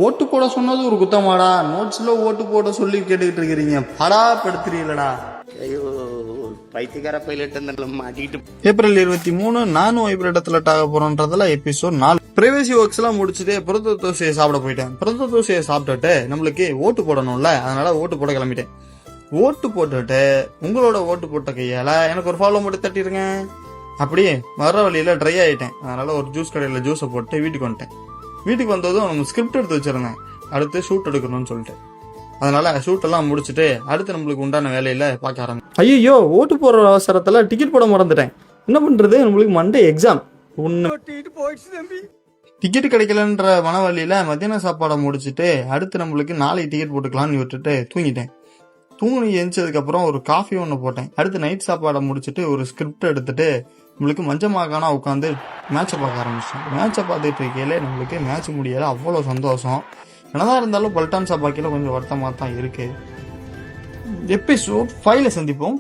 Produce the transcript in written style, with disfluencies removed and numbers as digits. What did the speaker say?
ஓட்டு போட சொன்னது ஒரு குத்தமாடா, நோட்ஸ்ல ஓட்டு போட சொல்லி கேட்டுக்கிட்டு இருக்கிறீங்க. படா படுத்துறீங்களடா. ஐயோ பைத்தியக்கார பைலட் மாட்டிக்கிட்டு. ஏப்ரல் 23 நானும் வைப்ரேட்டத்துல ஆக போறோன்றதுல எபிசோட் 4. பிரைவசி ஒர்க்ஸ் எல்லாம் முடிச்சுட்டு புரத தோசையை சாப்பிட போயிட்டேன். புரத தோசையை சாப்பிட்டுட்டு நம்மளுக்கு ஓட்டு போடணும்ல, அதனால ஓட்டு போட கிளம்பிட்டேன். ஓட்டு போட்டுட்டு உங்களோட ஓட்டு போட்ட கையால எனக்கு ஒரு ஃபாலோ மட்டும் தட்டிருங்க. அப்படியே வர வழியில ட்ரை ஆயிட்டேன். அதனால ஒரு ஜூஸ் கடையில ஜூஸை போட்டு வீட்டுக்கு வந்துட்டேன். வீட்டுக்கு வந்ததும் நம்ம ஸ்கிரிப்ட் எடுத்து வச்சிருந்தேன், அடுத்து ஷூட் எடுக்கணும்னு சொல்லிட்டு. அதனால ஷூட் எல்லாம் முடிச்சுட்டு அடுத்து நம்மளுக்கு உண்டான வேலையில பார்க்க ஆரம்பிச்சேன். ஐயோ, ஓட்டு போடுற அவசரத்துல டிக்கெட் போட மறந்துட்டேன். என்ன பண்றது, நம்மளுக்கு மண்டே எக்ஸாம். டிக்கெட் கிடைக்கலன்ற மனவழியில மத்தியான சாப்பாடை முடிச்சுட்டு அடுத்து நம்மளுக்கு நாளைக்கு டிக்கெட் போட்டுக்கலாம்னு விட்டுட்டு தூங்கிட்டேன். தூங்கி எழுந்ததுக்கு அப்புறம் ஒரு காஃபி ஒன்று போட்டேன். அடுத்து நைட் சாப்பாடை முடிச்சுட்டு ஒரு ஸ்கிரிப்ட் எடுத்துட்டு நம்மளுக்கு மஞ்சமாகானா உட்காந்து மேட்சை பார்க்க ஆரம்பிச்சோம். மேட்சை பார்த்துட்டு இருக்கையில நம்மளுக்கு மேட்ச் முடியல, அவ்வளோ சந்தோஷம். என்னதான் இருந்தாலும் பல்டான்ஸா பாக்கியில கொஞ்சம் வருத்தமாக தான் இருக்கு. எபிசோட் 5ல சந்திப்போம்.